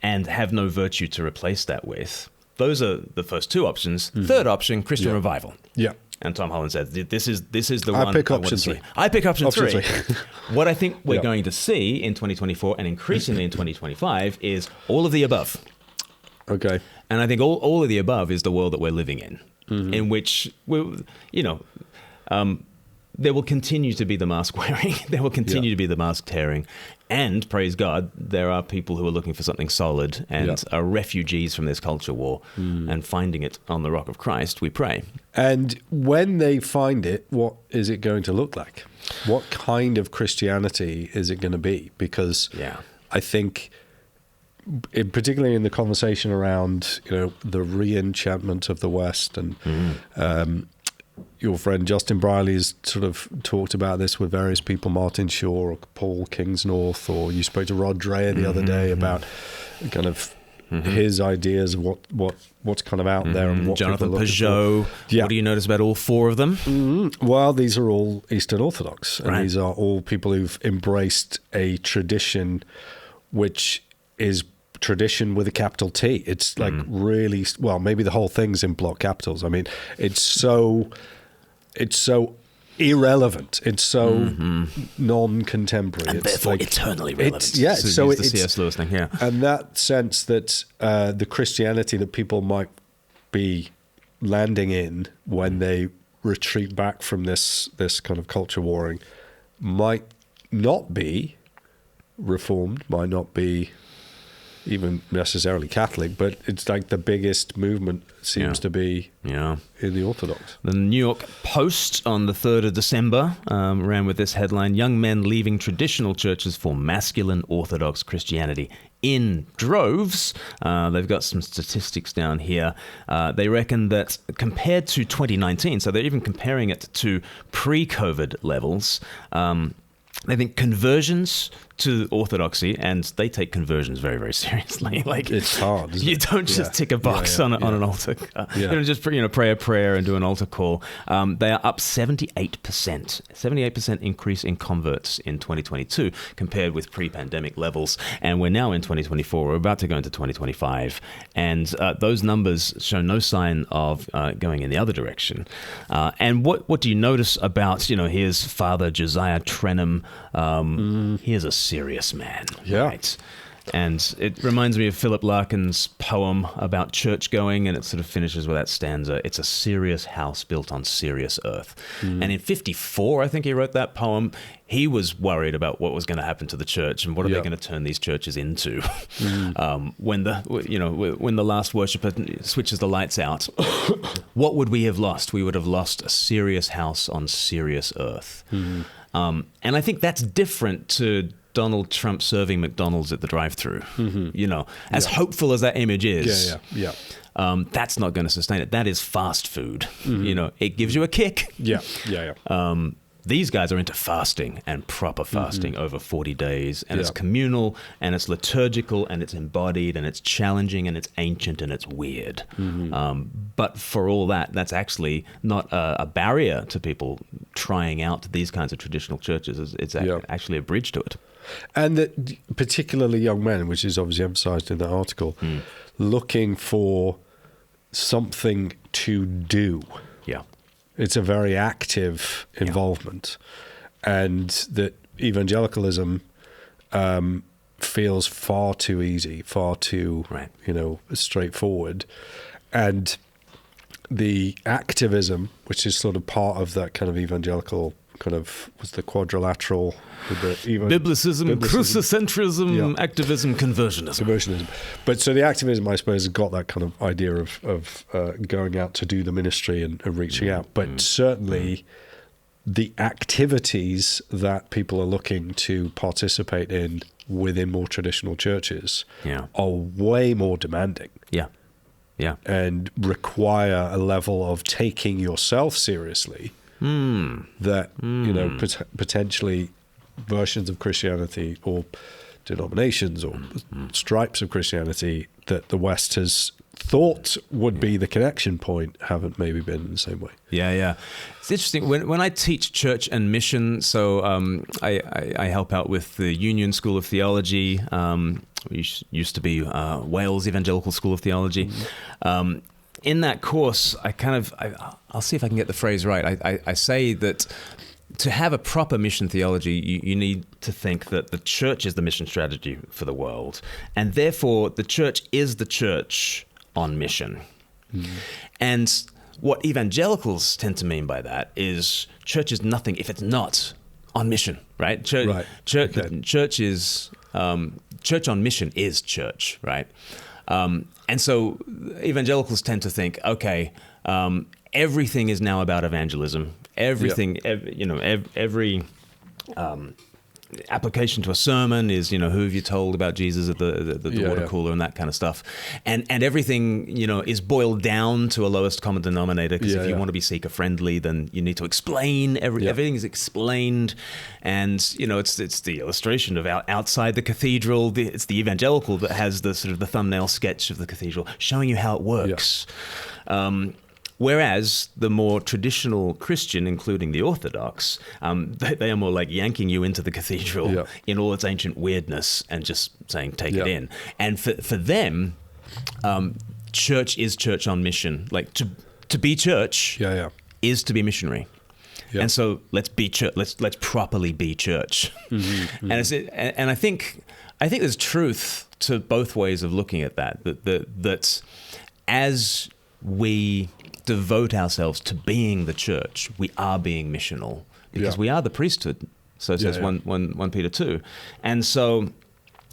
B: and have no virtue to replace that with. Those are the first two options. Third option, Christian revival. Yeah. And Tom Holland said, this is the one.
A: I pick option three.
B: I pick option three. What I think we're going to see in 2024 and increasingly in 2025 is all of the above.
A: Okay.
B: And I think all of the above is the world that we're living in which there will continue to be the mask wearing. There will continue to be the mask tearing. And praise God, there are people who are looking for something solid and are refugees from this culture war and finding it on the rock of Christ, we pray.
A: And when they find it, what is it going to look like? What kind of Christianity is it going to be? Because I think, particularly in the conversation around, the re-enchantment of the West, and your friend Justin Briley's sort of talked about this with various people, Martin Shaw or Paul Kingsnorth, or you spoke to Rod Dreher the other day about kind of his ideas of what's kind of out there, and what
B: Jonathan Peugeot. What do you notice about all four of them?
A: Well, these are all Eastern Orthodox, and these are all people who've embraced a tradition which is tradition with a capital T. It's like really, well, maybe the whole thing's in block capitals. I mean, it's so irrelevant. It's so non-contemporary.
B: And
A: it's
B: therefore
A: like,
B: eternally relevant.
A: So
B: it's the C.S. Lewis thing,
A: And that sense that the Christianity that people might be landing in when they retreat back from this kind of culture warring might not be Reformed, might not be even necessarily Catholic, but it's like the biggest movement seems to be in the Orthodox.
B: The New York Post on the 3rd of December ran with this headline: young men leaving traditional churches for masculine Orthodox Christianity in droves. They've got some statistics down here. They reckon that compared to 2019, so they're even comparing it to pre-COVID levels, I think conversions to Orthodoxy, and they take conversions very, very seriously. Like,
A: it's hard.
B: You don't just tick a box on an altar. You don't just pray a prayer and do an altar call. They are up 78% increase in converts in 2022 compared with pre-pandemic levels, and we're now in 2024. We're about to go into 2025, and those numbers show no sign of going in the other direction. And what do you notice about here's Father Josiah Trenham? He is a serious man, right? And it reminds me of Philip Larkin's poem about church going, and it sort of finishes with that stanza. It's a serious house built on serious earth. And in 54, I think he wrote that poem. He was worried about what was going to happen to the church and what are they going to turn these churches into when the last worshiper switches the lights out. What would we have lost? We would have lost a serious house on serious earth. And I think that's different to Donald Trump serving McDonald's at the drive-thru. As hopeful as that image is, that's not going to sustain it. That is fast food. It gives you a kick. These guys are into fasting and proper fasting over 40 days, and it's communal, and it's liturgical, and it's embodied, and it's challenging, and it's ancient, and it's weird. But for all that, that's actually not a barrier to people trying out these kinds of traditional churches. It's actually a bridge to it.
A: And that particularly young men, which is obviously emphasized in that article, looking for something to do. It's a very active involvement, and that evangelicalism feels far too easy, far too straightforward, and the activism, which is sort of part of that kind of evangelical kind of was the quadrilateral with the
B: biblicism, crucicentrism, activism, conversionism.
A: But so the activism, I suppose, has got that kind of idea of going out to do the ministry and reaching out. But certainly the activities that people are looking to participate in within more traditional churches are way more demanding. And require a level of taking yourself seriously that, potentially versions of Christianity or denominations or stripes of Christianity that the West has thought would be the connection point haven't maybe been in the same way.
B: It's interesting when I teach church and mission. So I help out with the Union School of Theology, which used to be Wales Evangelical School of Theology. In that course, I'll see if I can get the phrase right. I say that to have a proper mission theology, you need to think that the church is the mission strategy for the world, and therefore the church is the church on mission. And what evangelicals tend to mean by that is church is nothing if it's not on mission, right? Church is church on mission is church, right? And so evangelicals tend to think, okay, everything is now about evangelism. Everything, every application to a sermon is, who have you told about Jesus at the water cooler and that kind of stuff. And everything, is boiled down to a lowest common denominator, because if you want to be seeker friendly, then you need to explain. Everything is explained. And, it's the illustration of outside the cathedral. It's the evangelical that has the sort of the thumbnail sketch of the cathedral showing you how it works. Whereas the more traditional Christian, including the Orthodox, they are more like yanking you into the cathedral in all its ancient weirdness and just saying, take it in. And for them, church is church on mission. Like to be church is to be missionary. And so let's be church. Let's properly be church. And I think there's truth to both ways of looking at that. That as we devote ourselves to being the church, we are being missional, because we are the priesthood. So it says 1 Peter 2. And so,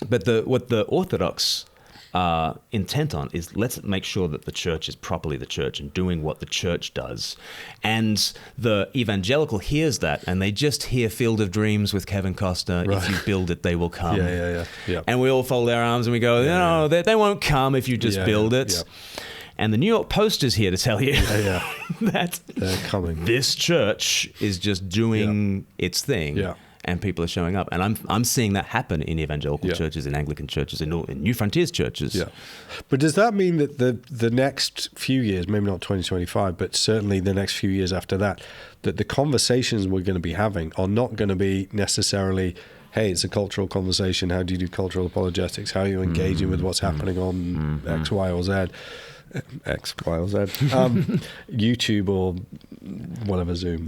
B: but what the Orthodox are intent on is, let's make sure that the church is properly the church and doing what the church does. And the evangelical hears that, and they just hear Field of Dreams with Kevin Costner. If you build it, they will come. And we all fold our arms and we go, no, they won't come if you just build it. And the New York Post is here to tell you that
A: they're coming.
B: This church is just doing its thing. and people are showing up. And I'm seeing that happen in evangelical churches, in Anglican churches, in New Frontiers churches.
A: Yeah. But does that mean that the next few years, maybe not 2025, but certainly the next few years after that the conversations we're going to be having are not going to be necessarily, hey, it's a cultural conversation. How do you do cultural apologetics? How are you engaging with what's happening on X, Y, or Z? X, Y, or Z. YouTube or whatever, Zoom.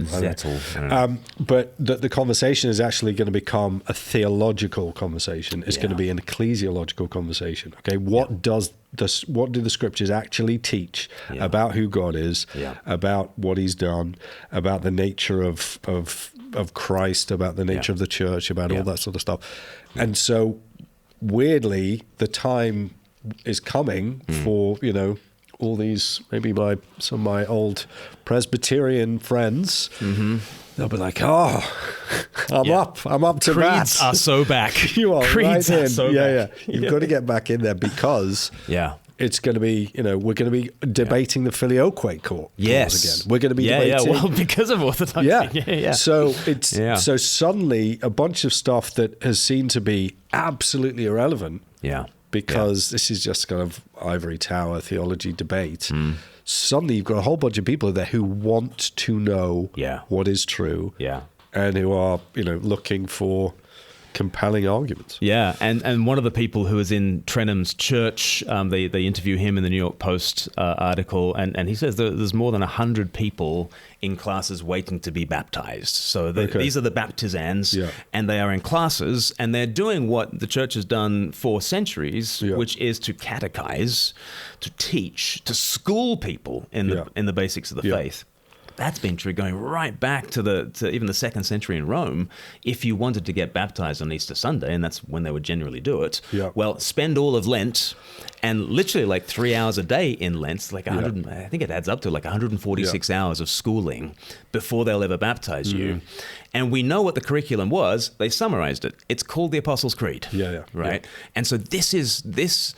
A: But the conversation is actually going to become a theological conversation. It's going to be an ecclesiological conversation. Okay, what do the scriptures actually teach about who God is, about what he's done, about the nature of Christ, about the nature of the church, about all that sort of stuff. And so weirdly, the time is coming for, all these, maybe some of my old Presbyterian friends, they'll be like, I'm up to
B: Creeds
A: bat.
B: Are so back.
A: You are
B: Creeds
A: right
B: are
A: in.
B: so back.
A: You've got to get back in there because it's going to be, we're going to be debating the filioque clause again. We're going to be debating.
B: Well, because of orthodoxy.
A: So so suddenly a bunch of stuff that has seemed to be absolutely irrelevant. Because this is just kind of ivory tower theology debate. Suddenly you've got a whole bunch of people there who want to know what is true and who are, looking for compelling arguments.
B: Yeah, and one of the people who was in Trenham's church, they interview him in the New York Post article, and he says there's more than 100 people in classes waiting to be baptized. So these are the baptizans, and they are in classes, and they're doing what the church has done for centuries, which is to catechize, to teach, to school people in the basics of the faith. That's been true going right back to even the 2nd century in Rome. If you wanted to get baptized on Easter Sunday, and that's when they would generally do it, well, spend all of Lent and literally like 3 hours a day in Lent, like 100, I think it adds up to like 146 hours of schooling before they'll ever baptize you. And we know what the curriculum was. They summarized it. It's called the Apostles' Creed. Right? And so this...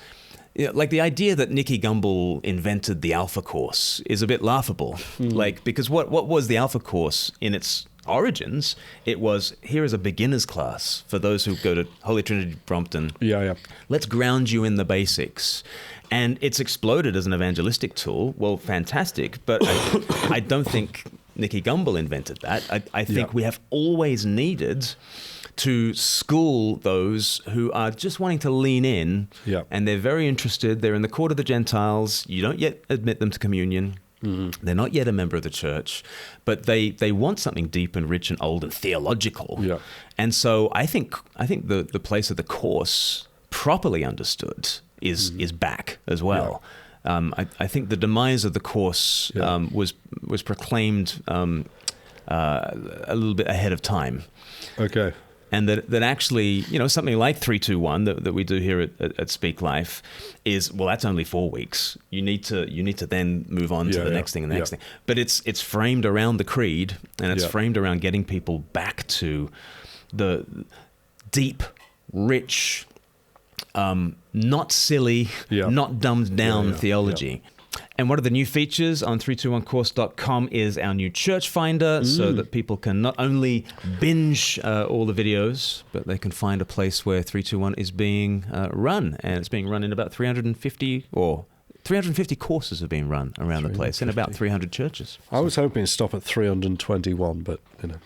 B: like the idea that Nicky Gumbel invented the Alpha Course is a bit laughable. Because what was the Alpha Course in its origins? It was, here is a beginner's class for those who go to Holy Trinity Brompton. Let's ground you in the basics. And it's exploded as an evangelistic tool. Well, fantastic. But I don't think Nicky Gumbel invented that. I think we have always needed to school those who are just wanting to lean in, and they're very interested. They're in the court of the Gentiles. You don't yet admit them to communion. They're not yet a member of the church, but they want something deep and rich and old and theological. And so I think the place of the course, properly understood, is back as well. I think the demise of the course was proclaimed a little bit ahead of time.
A: Okay.
B: And that actually, something like 321 that we do here at Speak Life is, well, that's only 4 weeks. You need to then move on to the next thing and the next thing. But it's framed around the creed, and it's framed around getting people back to the deep, rich, not silly, not dumbed down theology. And one of the new features on 321course.com is our new church finder, so that people can not only binge all the videos, but they can find a place where 321 is being run. And it's being run in about 350 courses are being run around the place in about 300 churches.
A: I was hoping to stop at 321, but and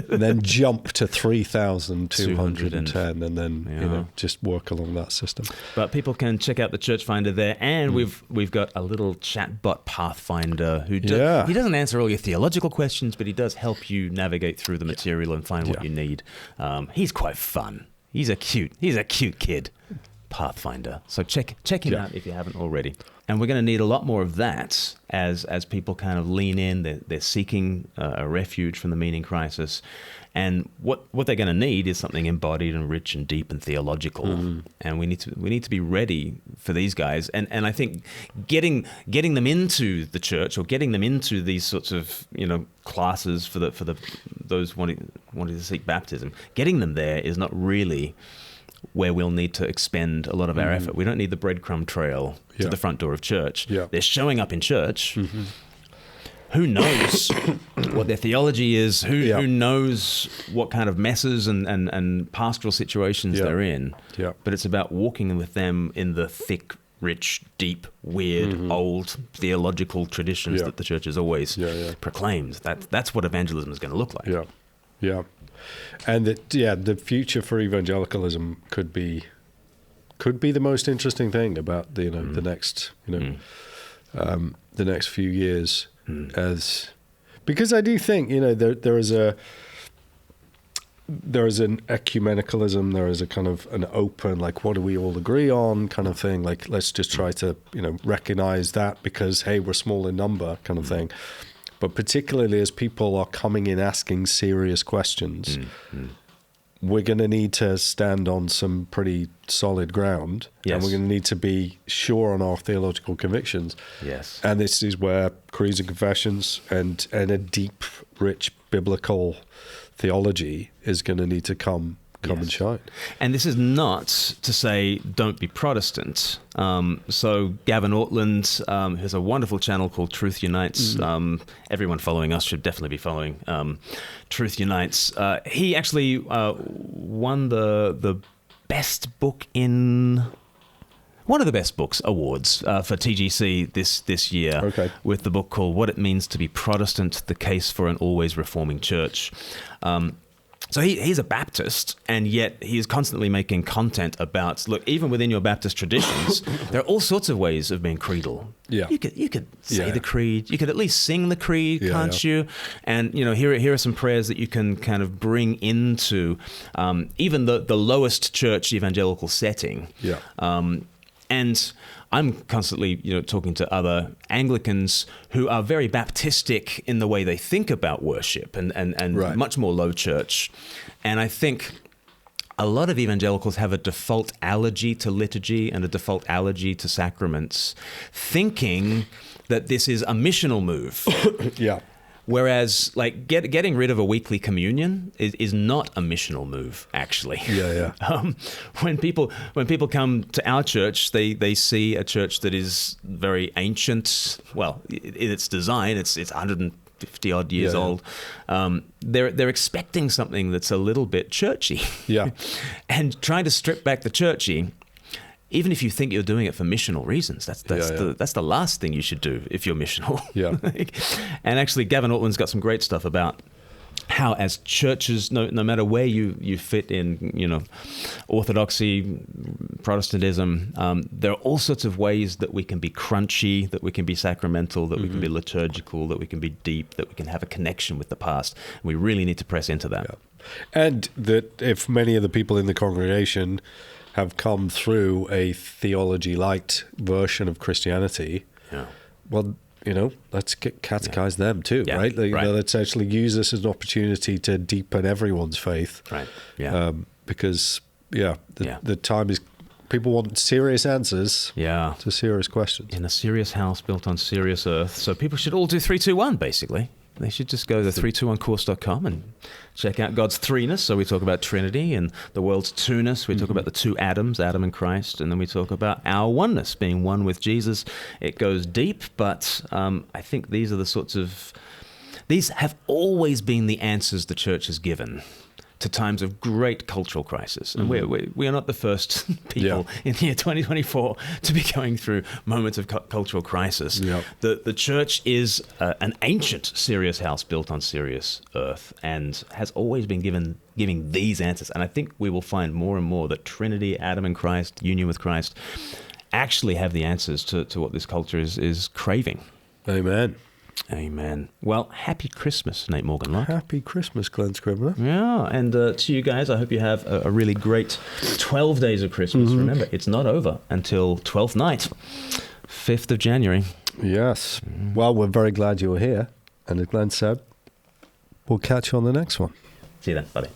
A: then jump to 3,210, and then just work along that system.
B: But people can check out the church finder there, and we've got a little chatbot pathfinder who he doesn't answer all your theological questions, but he does help you navigate through the material and find what you need. He's quite fun. He's a cute kid. Pathfinder. So check him out if you haven't already. And we're going to need a lot more of that as people kind of lean in. They're seeking a refuge from the meaning crisis. And what they're going to need is something embodied and rich and deep and theological. And we need to be ready for these guys. And I think getting them into the church, or getting them into these sorts of classes for those wanting to seek baptism, getting them there is not really where we'll need to expend a lot of our effort. We don't need the breadcrumb trail to the front door of church. They're showing up in church. who knows what their theology is, who knows what kind of messes and pastoral situations they're in.
A: Yeah.
B: But it's about walking with them in the thick, rich, deep, weird, old theological traditions that the church has always proclaimed. That's what evangelism is going to look like.
A: Yeah, yeah. And the future for evangelicalism could be the most interesting thing about the next the next few years, because I do think there is an ecumenicalism, there is a kind of an open, like, what do we all agree on kind of thing, like, let's just try to recognize that because, hey, we're small in number kind of thing. But particularly as people are coming in asking serious questions, we're going to need to stand on some pretty solid ground, and we're going to need to be sure on our theological convictions.
B: Yes.
A: And this is where creeds and confessions and a deep, rich biblical theology is going to need to come and shine. And
B: this is not to say don't be Protestant. So Gavin Ortland has a wonderful channel called Truth Unites. Everyone following us should definitely be following Truth Unites. He actually won the best book in one of the best books awards for TGC this year, with the book called What It Means to be Protestant, The Case for an Always Reforming Church. So he's a Baptist, and yet he is constantly making content about, look, even within your Baptist traditions, there are all sorts of ways of being creedal.
A: Yeah.
B: You could say the creed. You could at least sing the creed, can't you? And here are some prayers that you can kind of bring into even the lowest church evangelical setting.
A: Yeah.
B: And I'm constantly, talking to other Anglicans who are very Baptistic in the way they think about worship and much more low church. And I think a lot of evangelicals have a default allergy to liturgy and a default allergy to sacraments, thinking that this is a missional move.
A: Yeah.
B: Whereas, like, getting rid of a weekly communion is not a missional move, actually.
A: Yeah.
B: When people come to our church, they see a church that is very ancient. Well, in its design, it's 150 odd years old. They're expecting something that's a little bit churchy.
A: Yeah.
B: And trying to strip back the churchy, even if you think you're doing it for missional reasons, that's the last thing you should do if you're missional.
A: Yeah.
B: And actually, Gavin Ortland's got some great stuff about how, as churches, no matter where you fit in, Orthodoxy, Protestantism, there are all sorts of ways that we can be crunchy, that we can be sacramental, that we can be liturgical, that we can be deep, that we can have a connection with the past. And we really need to press into that.
A: Yeah. And that if many of the people in the congregation have come through a theology-light version of Christianity, well, let's catechize them too, right? Let's actually use this as an opportunity to deepen everyone's faith.
B: Right. Yeah.
A: Because, the time is, people want serious answers to serious questions.
B: In a serious house built on serious earth. So people should all do 3-2-1, basically. They should just go to 321course.com and check out God's threeness. So we talk about Trinity, and the world's two-ness. We talk about the two Adams, Adam and Christ, and then we talk about our oneness, being one with Jesus. It goes deep, but I think these have always been the answers the church has given to times of great cultural crisis. And we are not the first people in the year 2024 to be going through moments of cultural crisis. Yep. The church is an ancient serious house built on serious earth and has always been giving these answers. And I think we will find more and more that Trinity, Adam and Christ, union with Christ, actually have the answers to what this culture is craving.
A: Amen.
B: Amen. Well, happy Christmas, Nate Morgan Locke.
A: Happy Christmas, Glen Scrivener.
B: Yeah, and to you guys, I hope you have a really great 12 days of Christmas. Remember, it's not over until 12th night, 5th of January.
A: Yes. Well, we're very glad you're here. And as Glen said, we'll catch you on the next one.
B: See you then. Bye.